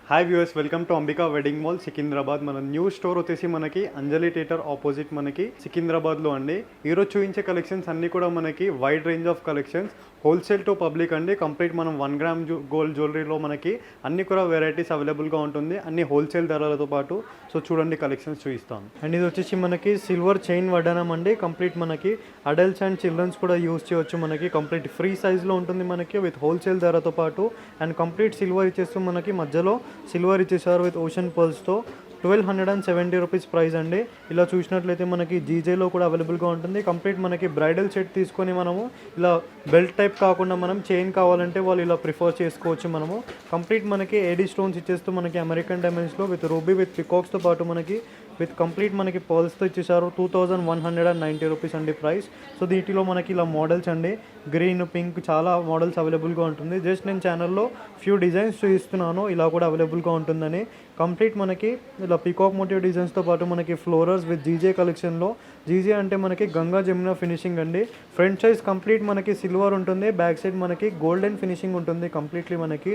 Hi viewers, welcome to Ambika wedding mall Secunderabad. మన new store వచ్చేసి మనకి అంజలి థియేటర్ ఆపోజిట్ మనకి సికింద్రాబాద్లో అండి. ఈరోజు చూపించే కలెక్షన్స్ అన్నీ కూడా మనకి wide range of collections, wholesale to public అండి. కంప్లీట్ మనం 1 గ్రామ్ గోల్డ్ జ్యువెలరీలో మనకి అన్ని కూడా వెరైటీస్ అవైలబుల్గా ఉంటుంది, అన్ని హోల్సేల్ ధరలతో పాటు. సో చూడండి కలెక్షన్స్ చూపిస్తాను. అండ్ ఇది వచ్చేసి మనకి సిల్వర్ చైన్ వడ్డానం అండి. కంప్లీట్ మనకి అడల్ట్స్ అండ్ చిల్డ్రన్స్ కూడా యూస్ చేయవచ్చు. మనకి కంప్లీట్ ఫ్రీ సైజ్లో ఉంటుంది మనకి విత్ హోల్సేల్ ధరతో పాటు. అండ్ కంప్లీట్ సిల్వర్ ఇచ్చేస్తూ మనకి మధ్యలో సిల్వర్ ఇచ్చేసారు విత్ ఓషన్ పర్ల్స్తో. 1270 రూపీస్ ప్రైస్ అండి. ఇలా చూసినట్లయితే మనకి జీజేలో కూడా అవైలబుల్గా ఉంటుంది. కంప్లీట్ మనకి బ్రైడల్ సెట్ తీసుకొని మనము ఇలా బెల్ట్ టైప్ కాకుండా మనం చైన్ కావాలంటే వాళ్ళు ఇలా ప్రిఫర్ చేసుకోవచ్చు. మనము కంప్లీట్ మనకి ఏడీ స్టోన్స్ ఇచ్చేస్తూ మనకి అమెరికన్ డైమండ్స్లో విత్ రూబీ విత్ పికాక్స్తో పాటు మనకి విత్ కంప్లీట్ మనకి పర్ల్స్తో ఇచ్చేసారు. 2190 రూపీస్ అండి ప్రైస్. సో వీటిలో మనకి ఇలా మోడల్స్ అండి, గ్రీన్, పింక్ చాలా మోడల్స్ అవైలబుల్గా ఉంటుంది. జస్ట్ నేను ఛానల్లో ఫ్యూ డిజైన్స్ చూపిస్తున్నాను, ఇలా కూడా అవైలబుల్గా ఉంటుందని. కంప్లీట్ మనకి ఇలా పీకాక్ మోటివ్ డిజైన్స్తో పాటు మనకి ఫ్లోరల్స్ విత్ జీజే కలెక్షన్లో. జీజే అంటే మనకి గంగా జమున ఫినిషింగ్ అండి. ఫ్రంట్ సైజ్ కంప్లీట్ మనకి సిల్వర్ ఉంటుంది, బ్యాక్ సైడ్ మనకి గోల్డెన్ ఫినిషింగ్ ఉంటుంది. కంప్లీట్లీ మనకి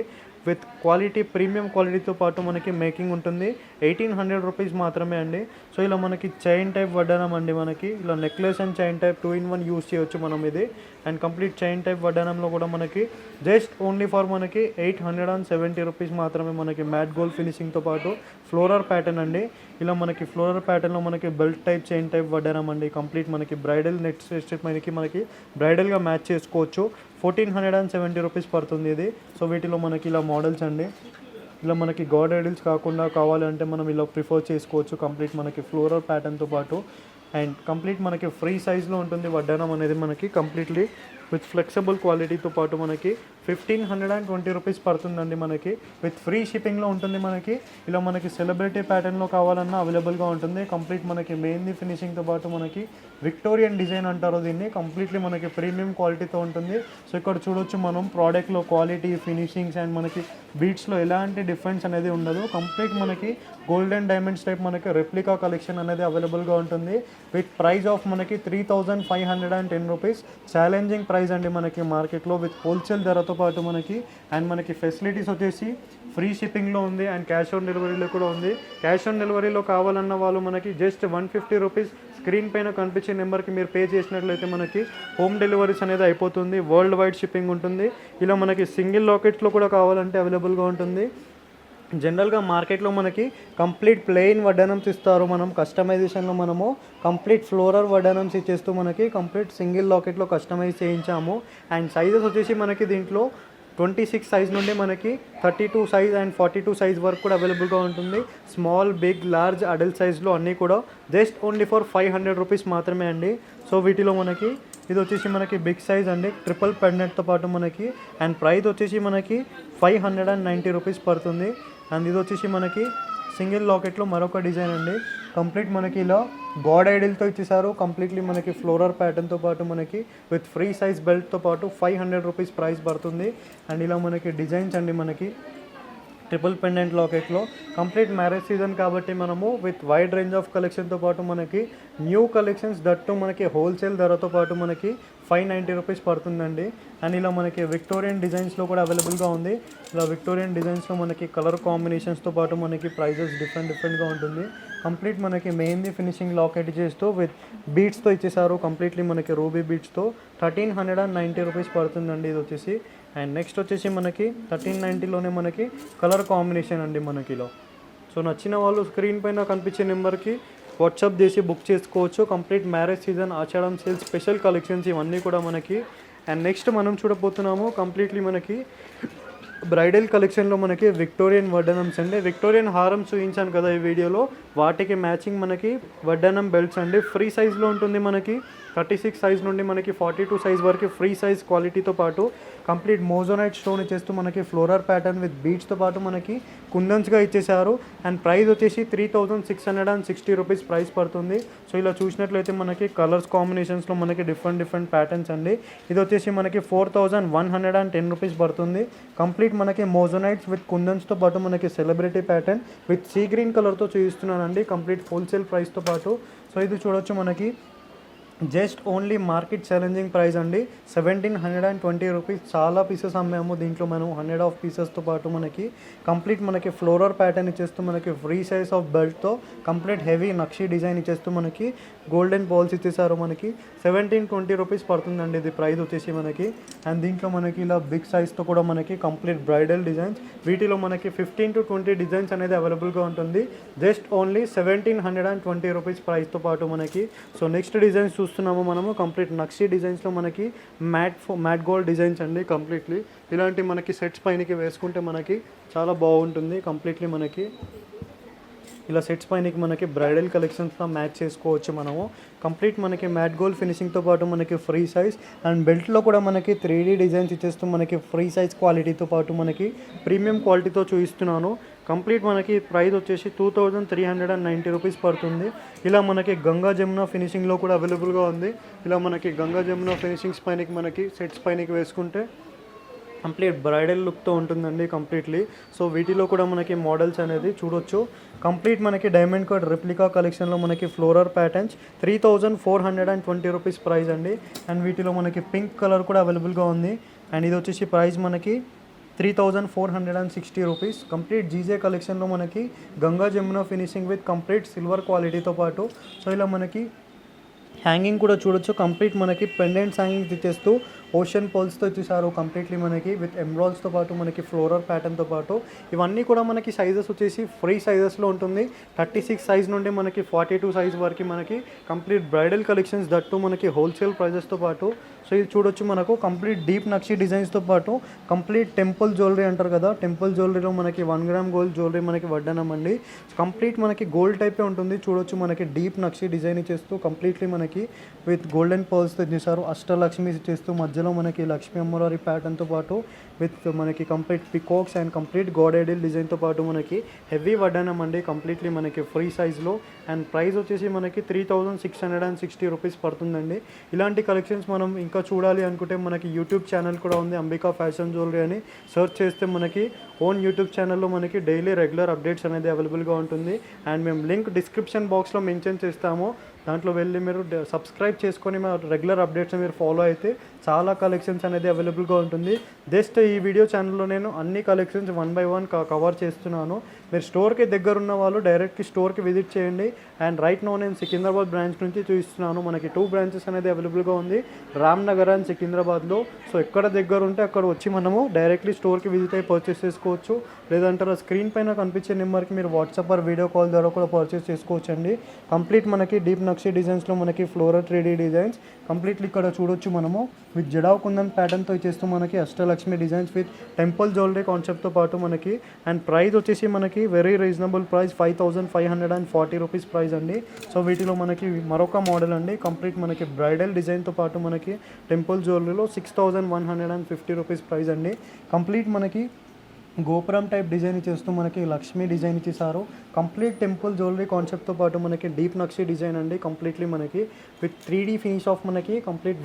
విత్ క్వాలిటీ, ప్రీమియం క్వాలిటీతో పాటు మనకి మేకింగ్ ఉంటుంది. 1800 రూపీస్ మాత్రమే అండి. సో ఇలా మనకి చైన్ టైప్ వడ్డానం అండి. మనకి ఇలా necklace and chain type 2-in-1 use చేయొచ్చు మనం ఇది. అండ్ కంప్లీట్ చైన్ టైప్ వడ్డానంలో కూడా మనకి జస్ట్ ఓన్లీ ఫర్ మనకి 870 రూపీస్ మాత్రమే. మనకి మ్యాట్ గోల్డ్ ఫినిషింగ్తో పాటు ఫ్లోరల్ ప్యాటర్న్ అండి. ఇలా మనకి ఫ్లోరల్ ప్యాటర్న్లో మనకి బెల్ట్ టైప్ చైన్ టైప్ వడ్డానం అండి. కంప్లీట్ మనకి బ్రైడల్ నెట్ సెట్ మనకి బ్రైడల్గా మ్యాచ్ చేసుకోవచ్చు. 1470 రూపీస్ పడుతుంది ఇది. సో వీటిలో మనకి ఇలా మోడల్స్ అండి. ఇలా మనకి గాడ్ ఐడల్స్ కాకుండా కావాలంటే మనం ఇలా ప్రిఫర్ చేసుకోవచ్చు. కంప్లీట్ మనకి ఫ్లోరల్ ప్యాటర్న్తో పాటు అండ్ కంప్లీట్ మనకి ఫ్రీ సైజ్లో ఉంటుంది వడ్డానం అనేది. మనకి కంప్లీట్లీ విత్ ఫ్లెక్సిబుల్ క్వాలిటీతో పాటు మనకి 1520 రూపీస్ పడుతుందండి. మనకి విత్ ఫ్రీ షిప్పింగ్లో ఉంటుంది. మనకి ఇలా మనకి సెలబ్రిటీ ప్యాటర్న్లో కావాలన్నా అవైలబుల్గా ఉంటుంది. కంప్లీట్ మనకి మెయిన్ది ఫినిషింగ్తో పాటు మనకి విక్టోరియన్ డిజైన్ అంటారు దీన్ని. కంప్లీట్లీ మనకి ప్రీమియం క్వాలిటీతో ఉంటుంది. సో ఇక్కడ చూడొచ్చు మనం ప్రోడక్ట్లో క్వాలిటీ, ఫినిషింగ్స్ అండ్ మనకి బీట్స్లో ఎలాంటి డిఫరెన్స్ అనేది ఉండదు. కంప్లీట్ మనకి గోల్డెన్ డైమండ్స్ టైప్ మనకి రెప్లికా కలెక్షన్ అనేది అవైలబుల్గా ఉంటుంది. విత్ ప్రైస్ ఆఫ్ మనకి 3510 రూపీస్. ఛాలెంజింగ్ ప్రైస్ అండి మనకి మార్కెట్లో విత్ హోల్సేల్ ధరతో పాటు మనకి. అండ్ మనకి ఫెసిలిటీస్ వచ్చేసి ఫ్రీ షిప్పింగ్లో ఉంది అండ్ క్యాష్ ఆన్ డెలివరీలో కూడా ఉంది. క్యాష్ ఆన్ డెలివరీలో కావాలన్న వాళ్ళు మనకి జస్ట్ 150 రూపీస్ స్క్రీన్ పైన కనిపించే నెంబర్కి మీరు పే చేసినట్లయితే మనకి హోమ్ డెలివరీస్ అనేది అయిపోతుంది. వరల్డ్ వైడ్ షిప్పింగ్ ఉంటుంది. ఇలా మనకి సింగిల్ లాకెట్స్లో కూడా కావాలంటే అవైలబుల్గా ఉంటుంది. జనరల్గా మార్కెట్లో మనకి కంప్లీట్ ప్లెయిన్ వడ్డానమ్స్ ఇస్తారు. మనం కస్టమైజేషన్లో మనము కంప్లీట్ ఫ్లోరల్ వడ్డానమ్స్ ఇచ్చేస్తూ మనకి కంప్లీట్ సింగిల్ లాకెట్లో కస్టమైజ్ చేయించాము. అండ్ సైజెస్ వచ్చేసి మనకి దీంట్లో 26 సైజ్ నుండి మనకి 32 సైజ్ అండ్ 42 సైజ్ వరకు కూడా అవైలబుల్గా ఉంటుంది. స్మాల్, బిగ్, లార్జ్, అడల్ట్ సైజ్లో అన్నీ కూడా జస్ట్ ఓన్లీ ఫర్ 500 రూపీస్ మాత్రమే అండి. సో వీటిలో మనకి ఇది వచ్చేసి మనకి బిగ్ సైజ్ అండి, ట్రిపుల్ పెండెంట్తో పాటు మనకి. అండ్ ప్రైస్ వచ్చేసి మనకి 590 రూపీస్ పడుతుంది. అండ్ ఇది వచ్చేసి మనకి సింగిల్ లాకెట్లో మరొక డిజైన్ అండి. కంప్లీట్ మనకి ఇలా గాడ్ ఐడిల్తో ఇచ్చేసారు. కంప్లీట్లీ మనకి ఫ్లోరల్ ప్యాటర్న్తో పాటు మనకి విత్ ఫ్రీ సైజ్ బెల్ట్తో పాటు 500 రూపీస్ ప్రైస్ పడుతుంది. అండ్ ఇలా మనకి డిజైన్స్ అండి మనకి ట్రిపుల్ పెండెంట్ లాకెట్లో. కంప్లీట్ మ్యారేజ్ సీజన్ కాబట్టి మనము విత్ వైడ్ రేంజ్ ఆఫ్ కలెక్షన్తో పాటు మనకి న్యూ కలెక్షన్స్ దట్టు మనకి హోల్సేల్ ధరతో పాటు మనకి 590 రూపీస్ పడుతుందండి. అండ్ ఇలా మనకి విక్టోరియన్ డిజైన్స్లో కూడా అవైలబుల్గా ఉంది. ఇలా విక్టోరియన్ డిజైన్స్లో మనకి కలర్ కాంబినేషన్స్తో పాటు మనకి ప్రైజెస్ డిఫరెంట్గా ఉంటుంది. కంప్లీట్ మనకి మెయిన్ది ఫినిషింగ్ లాకెట్ చేస్తూ విత్ బీట్స్తో ఇచ్చేసారు. కంప్లీట్లీ మనకి రూబీ బీట్స్తో 1390 రూపీస్ పడుతుందండి ఇది వచ్చేసి. అండ్ నెక్స్ట్ వచ్చేసి మనకి 1390లోనే మనకి కలర్ కాంబినేషన్ అండి మనకిలో. సో నచ్చిన వాళ్ళు స్క్రీన్ పైన కనిపించే నెంబర్కి వాట్సాప్ చేసి బుక్ చేసుకోవచ్చు. కంప్లీట్ మ్యారేజ్ సీజన్, ఆషాఢం సేల్స్, స్పెషల్ కలెక్షన్స్ ఇవన్నీ కూడా మనకి. అండ్ నెక్స్ట్ మనం చూడబోతున్నాము కంప్లీట్లీ మనకి బ్రైడల్ కలెక్షన్లో మనకి విక్టోరియన్ వడ్డానమ్స్ అండి. విక్టోరియన్ హారం చూపించాను కదా ఈ వీడియోలో, వాటికి మ్యాచింగ్ మనకి వడ్డానం బెల్ట్స్ అండి. ఫ్రీ సైజ్లో ఉంటుంది మనకి. 36 సైజ్ నుండి మనకి 42 సైజ్ వరకు ఫ్రీ సైజ్ క్వాలిటీతో పాటు కంప్లీట్ మోజోనైట్ స్టోన్ ఇచ్చేస్తూ మనకి ఫ్లోరల్ ప్యాటర్న్ విత్ బీడ్స్తో పాటు మనకి కుందన్స్గా ఇచ్చేసారు. అండ్ ప్రైస్ వచ్చేసి 3660 రూపీస్ ప్రైస్ పడుతుంది. సో ఇలా చూసినట్లయితే మనకి కలర్స్ కాంబినేషన్స్లో మనకి డిఫరెంట్ ప్యాటర్న్స్ అండి. ఇది వచ్చేసి మనకి 4110 రూపీస్ పడుతుంది. కంప్లీట్ మనకి మోజోనైట్స్ విత్ కుందన్స్తో పాటు మనకి celebrity pattern with sea green కలర్తో చూపిస్తున్నానండి కంప్లీట్ హోల్సేల్ ప్రైస్తో పాటు. సో ఇది చూడొచ్చు మనకి just only market challenging price అండి 1720 రూపీస్. చాలా పీసెస్ అమ్మాము దీంట్లో మనం 100 ఆఫ్ పీసెస్తో పాటు మనకి కంప్లీట్ మనకి ఫ్లోరల్ ప్యాటర్న్ ఇచ్చేస్తూ మనకి ఫ్రీ సైజ్ ఆఫ్ బెల్ట్తో కంప్లీట్ హెవీ నక్షి డిజైన్ ఇచ్చేస్తూ మనకి గోల్డెన్ బాల్స్ ఇచ్చేసారు. మనకి 1720 రూపీస్ పడుతుందండి ఇది ప్రైస్ వచ్చేసి మనకి. అండ్ దీంట్లో మనకి ఇలా బిగ్ సైజ్తో కూడా మనకి కంప్లీట్ బ్రైడల్ డిజైన్స్, వీటిలో మనకి 15 to 20 డిజైన్స్ అనేది అవైలబుల్గా ఉంటుంది. జస్ట్ ఓన్లీ 1720 రూపీస్ ప్రైస్తో పాటు మనకి. సో నెక్స్ట్ డిజైన్స్ చూస్తున్నాము మనము కంప్లీట్ నక్షి డిజైన్స్లో మనకి మ్యాట్ గోల్డ్ డిజైన్స్ అండి. కంప్లీట్లీ ఇలాంటి మనకి సెట్స్ పైనకి వేసుకుంటే మనకి చాలా బాగుంటుంది. కంప్లీట్లీ మనకి ఇలా సెట్స్ పైనకి మనకి బ్రైడల్ కలెక్షన్స్తో మ్యాచ్ చేసుకోవచ్చు మనము. కంప్లీట్ మనకి మ్యాట్ గోల్డ్ ఫినిషింగ్తో పాటు మనకి ఫ్రీ సైజ్ అండ్ బెల్ట్లో కూడా మనకి 3D డిజైన్స్ ఇచ్చేస్తూ మనకి ఫ్రీ సైజ్ క్వాలిటీతో పాటు మనకి ప్రీమియం క్వాలిటీతో చూపిస్తున్నాను. కంప్లీట్ మనకి ప్రైస్ వచ్చేసి 2390 రూపీస్ పడుతుంది. ఇలా మనకి గంగా జమున ఫినిషింగ్లో కూడా అవైలబుల్గా ఉంది. ఇలా మనకి గంగా జమున ఫినిషింగ్స్ పైనకి మనకి సెట్స్ పైనకి వేసుకుంటే కంప్లీట్ బ్రైడల్ లుక్తో ఉంటుందండి కంప్లీట్లీ. సో వీటిలో కూడా మనకి మోడల్స్ అనేది చూడొచ్చు. కంప్లీట్ మనకి డైమండ్ కట్ రెప్లికా కలెక్షన్లో మనకి ఫ్లోరల్ ప్యాటర్న్స్ 3420 రూపీస్ ప్రైస్ అండి. అండ్ వీటిలో మనకి పింక్ కలర్ కూడా అవైలబుల్గా ఉంది. అండ్ ఇది వచ్చేసి ప్రైస్ మనకి 3460 రూపీస్. కంప్లీట్ జీజే కలెక్షన్లో మనకి Ganga Jamuna finishing with complete silver క్వాలిటీతో పాటు. సో ఇలా మనకి హ్యాంగింగ్ కూడా చూడొచ్చు. కంప్లీట్ మనకి పెండెంట్స్ హ్యాంగింగ్ ఇచ్చేస్తూ ఓషన్ పోల్స్తో ఇచ్చేసారు కంప్లీట్లీ మనకి విత్ ఎమ్రాల్స్తో పాటు మనకి ఫ్లోరల్ ప్యాటర్న్తో పాటు. ఇవన్నీ కూడా మనకి సైజెస్ వచ్చేసి ఫ్రీ సైజెస్లో ఉంటుంది. 36 సైజ్ నుండి మనకి 42 సైజ్ వరకు మనకి కంప్లీట్ బ్రైడల్ కలెక్షన్స్ దట్టు మనకి హోల్సేల్ ప్రైజెస్తో పాటు. సో ఇది చూడొచ్చు మనకు కంప్లీట్ డీప్ నక్షి డిజైన్స్తో పాటు కంప్లీట్ టెంపుల్ జ్యువెలరీ అంటారు కదా, టెంపుల్ జ్యువెలరీలో మనకి 1 గ్రామ్ గోల్డ్ జ్యువెలరీ మనకి వడ్డానం అండి. కంప్లీట్ మనకి గోల్డ్ టైపే ఉంటుంది. చూడొచ్చు మనకి డీప్ నక్షి డిజైన్ ఇచ్చేస్తూ కంప్లీట్లీ మనకి విత్ గోల్డెన్ పర్ల్స్తో ఇచ్చేసారు. అష్టలక్ష్మి ఇచ్చేస్తూ మధ్యలో మనకి లక్ష్మీ అమ్మవారి ప్యాటర్న్తో పాటు విత్ మనకి complete pickaxe and complete god idol డిజైన్తో పాటు మనకి హెవీ వడ్డానం అండి కంప్లీట్లీ మనకి ఫ్రీ సైజ్లో. అండ్ ప్రైస్ వచ్చేసి మనకి 3660 రూపీస్ పడుతుందండి. ఇలాంటి కలెక్షన్స్ మనం ఇంకా చూడాలి అనుకుంటే మనకి యూట్యూబ్ ఛానల్ కూడా ఉంది, అంబికా ఫ్యాషన్ జ్యువెలరీ అని సెర్చ్ చేస్తే మనకి ఓన్ యూట్యూబ్ ఛానల్లో మనకి డైలీ రెగ్యులర్ అప్డేట్స్ అనేది అవైలబుల్గా ఉంటుంది. అండ్ మేము లింక్ డిస్క్రిప్షన్ బాక్స్లో మెన్షన్ చేస్తాము. దాంట్లో వెళ్ళి మీరు సబ్స్క్రైబ్ చేసుకొని మా రెగ్యులర్ అప్డేట్స్ మీరు ఫాలో అయితే చాలా కలెక్షన్స్ అనేది అవైలబుల్గా ఉంటుంది. జస్ట్ ఈ వీడియో ఛానల్లో నేను అన్ని కలెక్షన్స్ 1 by 1 కవర్ చేస్తున్నాను. మీరు స్టోర్కి దగ్గర ఉన్న వాళ్ళు డైరెక్ట్గా స్టోర్కి విజిట్ చేయండి. అండ్ రైట్ నో నేను సికింద్రాబాద్ బ్రాంచ్ నుంచి చూపిస్తున్నాను. మనకి 2 బ్రాంచెస్ అనేది అవైలబుల్గా ఉంది, రామ్నగర్ అండ్ సికింద్రాబాద్లో. సో ఎక్కడ దగ్గర ఉంటే అక్కడ వచ్చి మనము డైరెక్ట్లీ స్టోర్కి విజిట్ అయ్యి పర్చేస్ చేసుకోవచ్చు. లేదంటారా స్క్రీన్ పైన కనిపించే నెంబర్కి మీరు వాట్సాప్ ఆర్ వీడియో కాల్ ద్వారా కూడా పర్చేస్ చేసుకోవచ్చు అండి. కంప్లీట్ మనకి డీప్ నక్షి డిజైన్స్లో మనకి ఫ్లోరల్ 3D డిజైన్స్ కంప్లీట్లీ ఇక్కడ చూడొచ్చు మనము విత్ జడావ్ కుందన్ ప్యాటర్న్తో ఇచ్చేస్తూ మనకి Ashtalakshmi designs with temple jewellery కాన్సెప్ట్తో పాటు మనకి. అండ్ ప్రైస్ వచ్చేసి మనకి very reasonable price 5540 rupees price అండి. సో వీటిలో మనకి మరొక మోడల్ అండి కంప్లీట్ మనకి బ్రైడల్ డిజైన్తో పాటు మనకి టెంపుల్ జ్యువెలరీలో 6150 రూపీస్ ప్రైస్ అండి. కంప్లీట్ మనకి గోపురం టైప్ డిజైన్ ఇచ్చేస్తూ మనకి లక్ష్మీ డిజైన్ ఇచ్చేసారు. కంప్లీట్ టెంపుల్ జ్యువెలరీ కాన్సెప్ట్తో పాటు మనకి డీప్ నక్షి డిజైన్ అండి కంప్లీట్లీ మనకి విత్ 3D ఫినిష్ ఆఫ్ మనకి కంప్లీట్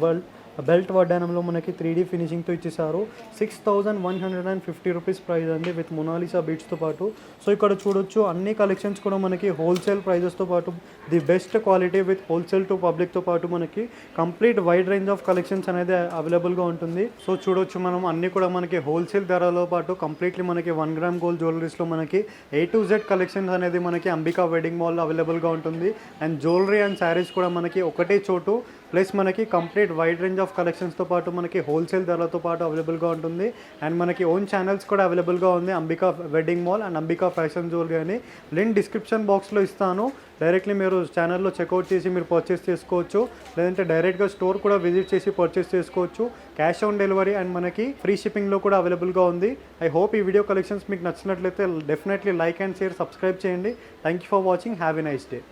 బెల్ట్ వడ్డానంలో మనకి 3D ఫినిషింగ్తో ఇచ్చేసారు. 6150 రూపీస్ ప్రైస్ అండి విత్ మొనాలిసా బీట్స్తో పాటు. సో ఇక్కడ చూడొచ్చు అన్ని కలెక్షన్స్ కూడా మనకి హోల్సేల్ ప్రైజెస్తో పాటు the best quality with wholesale to పబ్లిక్తో పాటు మనకి complete wide range of collections అనేది అవైలబుల్గా ఉంటుంది. సో చూడొచ్చు మనం అన్నీ కూడా మనకి హోల్సేల్ ధరలో పాటు కంప్లీట్లీ మనకి 1 గ్రామ్ గోల్డ్ జ్యువెలరీస్లో మనకి A to Z కలెక్షన్స్ అనేది మనకి అంబికా వెడ్డింగ్ మాల్లో అవైలబుల్గా ఉంటుంది. అండ్ జ్యువెలరీ అండ్ శారీస్ కూడా మనకి ఒకటే చోటు ప్లస్ మనకి కంప్లీట్ వైడ్ రేంజ్ ఆఫ్ కలెక్షన్స్తో పాటు మనకి హోల్సేల్ ధరలతో పాటు అవైలబుల్గా ఉంటుంది. అండ్ మనకి ఓన్ ఛానల్స్ కూడా అవైలబుల్గా ఉంది, Ambika wedding mall and Ambika fashion jewellery అని. లింక్ డిస్క్రిప్షన్ బాక్స్లో ఇస్తాను. డైరెక్ట్లీ మీరు ఛానల్లో చెక్అవుట్ చేసి మీరు పర్చేస్ చేసుకోవచ్చు. లేదంటే డైరెక్ట్గా స్టోర్ కూడా విజిట్ చేసి పర్చేస్ చేసుకోవచ్చు. క్యాష్ ఆన్ డెలివరీ అండ్ మనకి ఫ్రీ షిప్పింగ్లో కూడా అవైలబుల్గా ఉంది. ఐ హోప్ ఈ వీడియో కలెక్షన్స్ మీకు నచ్చినట్లయితే definitely like and share, subscribe చేయండి. Thank you for watching. Have a nice day.